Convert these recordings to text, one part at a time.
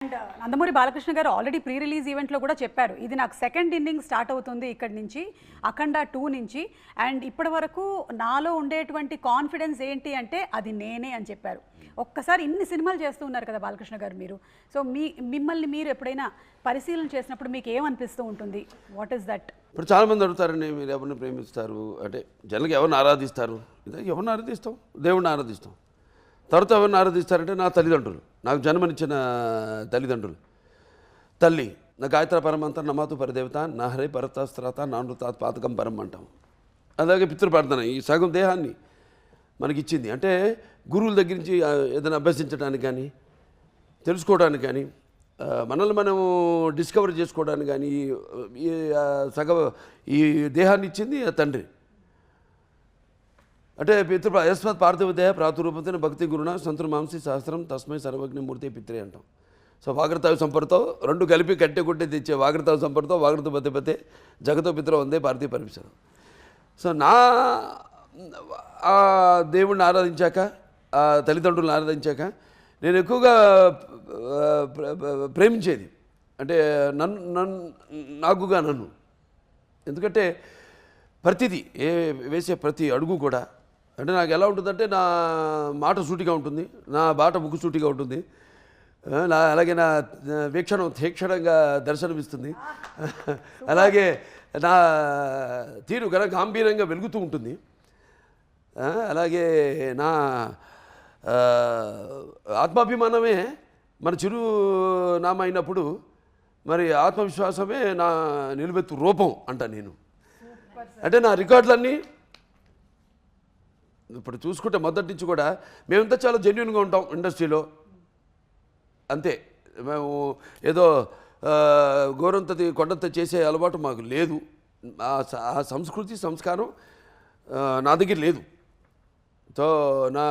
And Nandamuri Balakrishna గారు already pre release ఈవెంట్లో కూడా చెప్పారు, ఇది నాకు సెకండ్ ఇన్నింగ్ స్టార్ట్ అవుతుంది ఇక్కడి నుంచి, అఖండ 2 నుంచి. అండ్ ఇప్పటి వరకు నాలో ఉండేటువంటి కాన్ఫిడెన్స్ ఏంటి అంటే అది నేనే అని చెప్పారు. ఒక్కసారి ఇన్ని సినిమాలు చేస్తూ ఉన్నారు కదా బాలకృష్ణ గారు మీరు, సో మిమ్మల్ని మీరు ఎప్పుడైనా పరిశీలన చేసినప్పుడు మీకు ఏమనిపిస్తూ ఉంటుంది? What is that? ఇప్పుడు చాలామంది అడుగుతారండి, మీరు ఎవరిని ప్రేమిస్తారు అంటే జనరల్గా ఎవరిని ఆరాధిస్తారు? ఎవరిని ఆరాధిస్తాం? దేవుడిని ఆరాధిస్తాం. తర్వాత ఎవరిని ఆరాధిస్తారంటే నా తల్లిదండ్రులు, నాకు జన్మనిచ్చిన తల్లిదండ్రులు. తల్లి నా గాయత్ర పరమంత నమాతు పరిదేవత నా హరే పరతాస్త్రాత నానృతాత్ పాతకం పరం అంటాం. అలాగే పితృప్రార్థన ఈ సగం దేహాన్ని మనకిచ్చింది. అంటే గురువుల దగ్గర నుంచి ఏదైనా అభ్యసించడానికి కానీ, తెలుసుకోవడానికి కానీ, మనల్ని మనం డిస్కవర్ చేసుకోవడానికి కానీ ఈ దేహాన్ని ఇచ్చింది తండ్రి. అంటే యస్మత్ పార్థివదేహ ప్రాతురూపతిన భక్తి గురుణ సంతుర్ మాంసి సహస్రం తస్మై సర్వజ్ఞ మూర్తి పిత్రే అంటాం. సో వాగ్రతావి సంపర్తో రెండు కలిపి కట్టె కొట్టే తెచ్చే వాగ్రతావి సంపర్తో వాగ్రత పతే జగతో పిత్ర వందే పార్థివ పరిమిషం. సో నా ఆ దేవుడిని ఆరాధించాక, ఆ తల్లిదండ్రులను ఆరాధించాక నేను ఎక్కువగా ప్రేమించేది అంటే నాకుగా నన్ను. ఎందుకంటే ప్రతిదీ వేసే ప్రతి అడుగు కూడా అంటే నాకు ఎలా ఉంటుందంటే నా మాట సూటిగా ఉంటుంది, నా బాట ముక్కు సూటిగా ఉంటుంది, అలాగే నా వీక్షణం తీక్షణంగా దర్శనమిస్తుంది, అలాగే నా తీరు గాంభీర్యంగా వెలుగుతూ ఉంటుంది, అలాగే నా ఆత్మాభిమానమే మన చిరునామా అయినప్పుడు మరి ఆత్మవిశ్వాసమే నా నిలువెత్తు రూపం అంట నేను. అంటే నా రికార్డులన్నీ ఇప్పుడు చూసుకుంటే మొదటి నుంచి కూడా మేమంతా చాలా జెన్యున్గా ఉంటాం ఇండస్ట్రీలో. అంతే, మేము ఏదో గోరంతది కొండంత చేసే అలవాటు మాకు లేదు. ఆ సంస్కృతి సంస్కారం నా దగ్గర లేదు. సో నా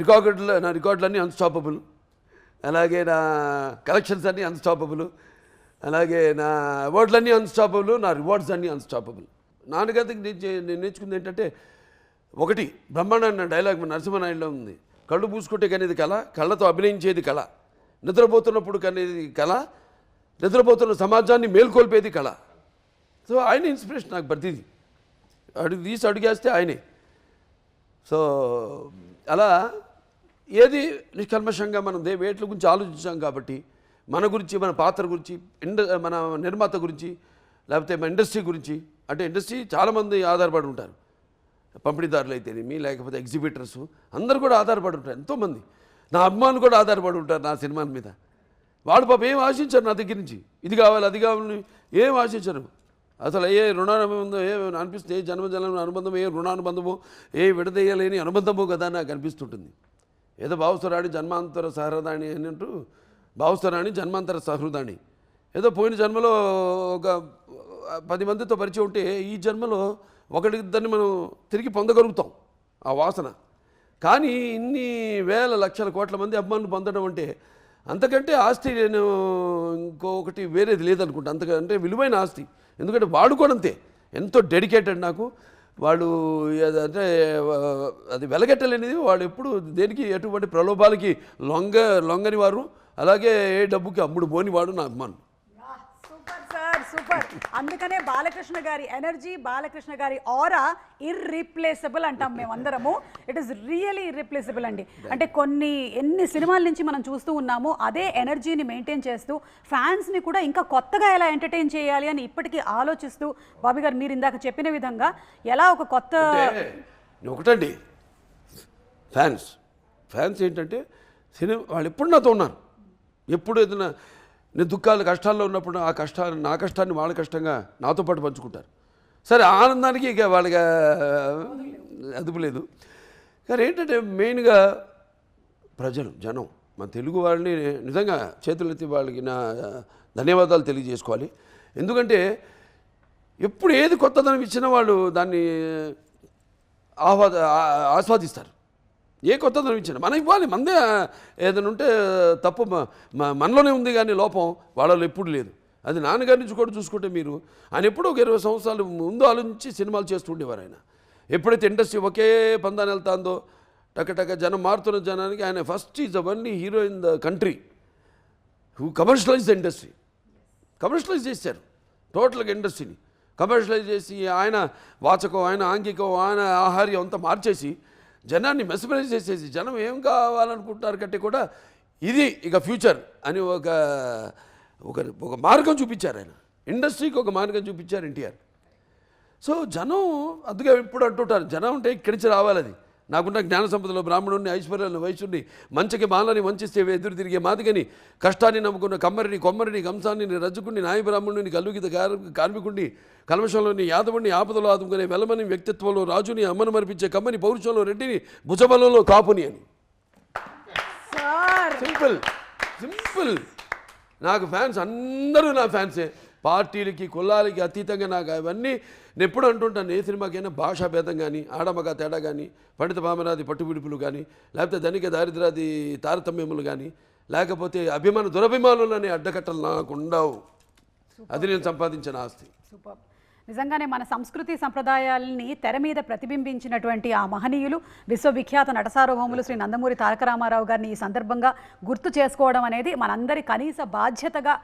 రికార్డులన్నీ అన్స్టాపబుల్, అలాగే నా కలెక్షన్స్ అన్నీ అన్స్టాపబుల్, అలాగే నా అవార్డులన్నీ అన్స్టాపబుల్, నా రివార్డ్స్ అన్నీ అన్స్టాపబుల్. నాన్నగారికి నేను నేర్చుకుంది ఏంటంటే, ఒకటి బ్రహ్మాండ డైలాగ్ నరసింహనాయుడులో ఉంది, కళ్ళు పూసుకుంటే కనేది కళ, కళ్ళతో అభినయించేది కళ, నిద్రపోతున్నప్పుడు కనేది కళ, నిద్రపోతున్న సమాజాన్ని మేల్కొల్పేది కళ. సో ఆయన ఇన్స్పిరేషన్ నాకు ప్రతిదీ. అడిగేస్తే ఆయనే. సో అలా ఏది నిష్కల్మషంగా మనం వేట్ల గురించి ఆలోచించాం కాబట్టి, మన గురించి, మన పాత్ర గురించి, మన నిర్మాత గురించి, లేకపోతే మన ఇండస్ట్రీ గురించి. అంటే ఇండస్ట్రీ చాలామంది ఆధారపడి ఉంటారు, పంపిణీదారులు అయితేనేమి, లేకపోతే ఎగ్జిబిటర్స్ అందరూ కూడా ఆధారపడి ఉంటారు. ఎంతోమంది నా అభిమానులు కూడా ఆధారపడి ఉంటారు నా సినిమాల మీద. వాడు పాప ఏం ఆశించారు నా దగ్గర నుంచి, ఇది కావాలి అది కావాలని ఏం ఆశించరు. అసలు ఏ రుణానుబంధం ఏ అనిపిస్తుంది, ఏ జన్మజన్మ అనుబంధం, ఏ రుణానుబంధమో, ఏ విడదీయలేని అనుబంధమో కదా నాకు అనిపిస్తుంటుంది. ఏదో భావస్వరాణి జన్మాంతర సహృదాణి అని అంటూ, భావస్వరాణి జన్మాంతర సహృదాణి. ఏదో పోయిన జన్మలో ఒక 10 మందితో పరిచయం ఉంటే ఈ జన్మలో ఒకటిద్దరిని మనం తిరిగి పొందగలుగుతాం ఆ వాసన. కానీ ఇన్ని వేల లక్షల కోట్ల మంది అభిమానులు పొందడం అంటే అంతకంటే ఆస్తి నేను ఇంకొకటి వేరేది లేదనుకుంటా. అంతకంటే విలువైన ఆస్తి. ఎందుకంటే వాడు కూడా అంతే ఎంతో డెడికేటెడ్ నాకు. వాళ్ళు అంటే అది వెలగట్టలేనిది. వాడు ఎప్పుడు దేనికి ఎటువంటి ప్రలోభాలకి లొంగని వారు, అలాగే ఏ డబ్బుకి అమ్ముడు పోని వాడు నా అభిమానం. సూపర్. అందుకనే బాలకృష్ణ గారి ఎనర్జీ, బాలకృష్ణ గారి ఆరా ఇర్రీప్లేసబుల్ అంటాం మేమందరము. ఇట్ ఈస్ రియలీ ఇర్రీప్లేసబుల్ అండి. అంటే ఎన్ని సినిమాల నుంచి మనం చూస్తూ ఉన్నాము, అదే ఎనర్జీని మెయింటైన్ చేస్తూ ఫ్యాన్స్ని కూడా ఇంకా కొత్తగా ఎలా ఎంటర్టైన్ చేయాలి అని ఇప్పటికీ ఆలోచిస్తూ, బాబీ గారు మీరు ఇందాక చెప్పిన విధంగా ఎలా ఒక కొత్త ఒకటండి ఫ్యాన్స్ ఏంటంటే సినిమా వాళ్ళు ఎప్పుడు నాతో ఉన్నారు. ఎప్పుడు ఏదైనా నేను దుఃఖాలు కష్టాల్లో ఉన్నప్పుడు నా కష్టాన్ని వాళ్ళ కష్టంగా నాతో పాటు పంచుకుంటారు. సరే, ఆనందానికి ఇక వాళ్ళకి అదుపు లేదు. కానీ ఏంటంటే మెయిన్గా జనం మన తెలుగు వాళ్ళని నిజంగా చేతులెత్తి వాళ్ళకి నా ధన్యవాదాలు తెలియజేసుకోవాలి. ఎందుకంటే ఎప్పుడు ఏది కొత్తదనం ఇచ్చినా వాళ్ళు దాన్ని ఆస్వాదిస్తారు. ఏ కొత్తదనం ఇచ్చినా మనం ఇవ్వాలి. మందే ఏదైనా ఉంటే తప్పు మనలోనే ఉంది, కానీ లోపం వాళ్ళలో ఎప్పుడు లేదు. అది నాన్నగారి నుంచి కూడా చూసుకుంటే మీరు, ఆయన ఎప్పుడూ ఒక 20 సంవత్సరాలు ముందు ఆలోచించి సినిమాలు చేస్తూ ఉండేవారు. ఆయన ఎప్పుడైతే ఇండస్ట్రీ ఒకే పందాన్ని వెళ్తాందో టక జనం మారుతున్న జనానికి ఆయన first is the only hero in the country who commercialize the industry. Commercialize చేశారు టోటల్గా ఇండస్ట్రీని. కమర్షియలైజ్ చేసి ఆయన వాచకం, ఆయన ఆంగికం, ఆయన ఆహార్యం అంతా మార్చేసి జనాన్ని మెస్మరైజ్ చేసేసి జనం ఏం కావాలనుకుంటున్నారు కంటే కూడా ఇది ఇక ఫ్యూచర్ అని ఒక ఒక ఒక మార్గం చూపించారు ఆయన. ఇండస్ట్రీకి ఒక మార్గం చూపించారు ఎన్టీఆర్. సో జనం అందుకే ఎప్పుడు అంటుంటారు, జనం అంటే ఇక్కడి నుంచి రావాలి. అది నాకున్న జ్ఞాన సంపదలో బ్రాహ్మణుడిని, ఐశ్వర్యాలను, వైశ్యుడిని, మంచికి మాలని వంచిస్తే ఎదురు తిరిగే మాదిగని, కష్టాన్ని నమ్ముకున్న కమ్మరిని, కొమ్మరిని, కంసాన్ని, రజ్జుకుని, నాయ బ్రాహ్మణుని, కల్లుగిత కార్మికుడిని, కల్మషంలోని యాదవుడిని, ఆపదలో ఆదుకునే వెలమని, వ్యక్తిత్వంలో రాజుని, అమ్మను మరిపించే కమ్మని, పౌరుషంలో రెడ్డిని, భుజబలంలో కాపుని అని. Simple simple. నాకు ఫ్యాన్స్ అందరూ నా ఫ్యాన్సే. పార్టీలకి, కులాలకి అతీతంగా నాకు అవన్నీ నేను ఎప్పుడు అంటుంటాను. ఏ సినిమాకైనా భాషా భేదం కానీ, ఆడమగ తేడా కానీ, పండిత పామరాది పట్టుబిడుపులు కానీ, లేకపోతే ధనిక దారిద్రాది తారతమ్యములు కానీ, లేకపోతే అభిమాన దురభిమానులనే అడ్డకట్టలు నాకు ఉండవు. అది నేను సంపాదించిన ఆస్తి. సూపర్. నిజంగానే మన సంస్కృతి సంప్రదాయాలని తెర మీద ప్రతిబింబించినటువంటి ఆ మహనీయులు, విశ్వవిఖ్యాత నటసార్వభౌములు శ్రీ నందమూరి తారక రామారావు గారిని ఈ సందర్భంగా గుర్తు చేసుకోవడం అనేది మనందరి కనీస బాధ్యతగా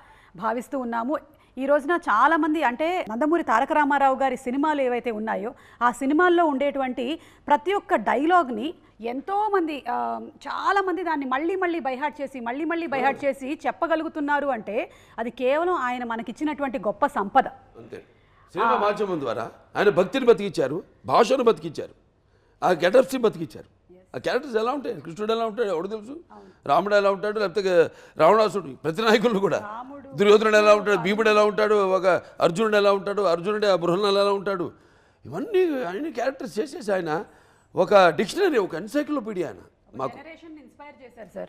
భావిస్తూ ఉన్నాము. ఈ రోజున చాలామంది అంటే నందమూరి తారక రామారావు గారి సినిమాలు ఏవైతే ఉన్నాయో ఆ సినిమాల్లో ఉండేటువంటి ప్రతి ఒక్క డైలాగ్ని ఎంతోమంది చాలామంది దాన్ని మళ్ళీ బైహార్ట్ చేసి చెప్పగలుగుతున్నారు అంటే అది కేవలం ఆయన మనకిచ్చినటువంటి గొప్ప సంపద. అంతే. సినిమా మాధ్యమం ద్వారా ఆయన భక్తిని బతికిచ్చారు, భాషను బతికిచ్చారు, ఆ గెటప్స్ని బతికిచ్చారు. ఆ క్యారెక్టర్స్ ఎలా ఉంటాయి, కృష్ణుడు ఎలా ఉంటాడు ఎవడు తెలుసు, రాముడు ఎలా ఉంటాడు, లేకపోతే రావణాసుడు, ప్రతి నాయకులు కూడా, దుర్యోధనుడు ఎలా ఉంటాడు, భీముడు ఎలా ఉంటాడు, ఒక అర్జునుడు ఎలా ఉంటాడు, అర్జునుడే ఆ బృహన్ ఎలా ఉంటాడు, ఇవన్నీ ఆయన క్యారెక్టర్స్ చేసేసి ఆయన ఒక డిక్షనరీ, ఒక ఎన్సైక్లోపీడియా ఆయన మాకు జనరేషన్ ఇన్స్పైర్ చేశారు సార్.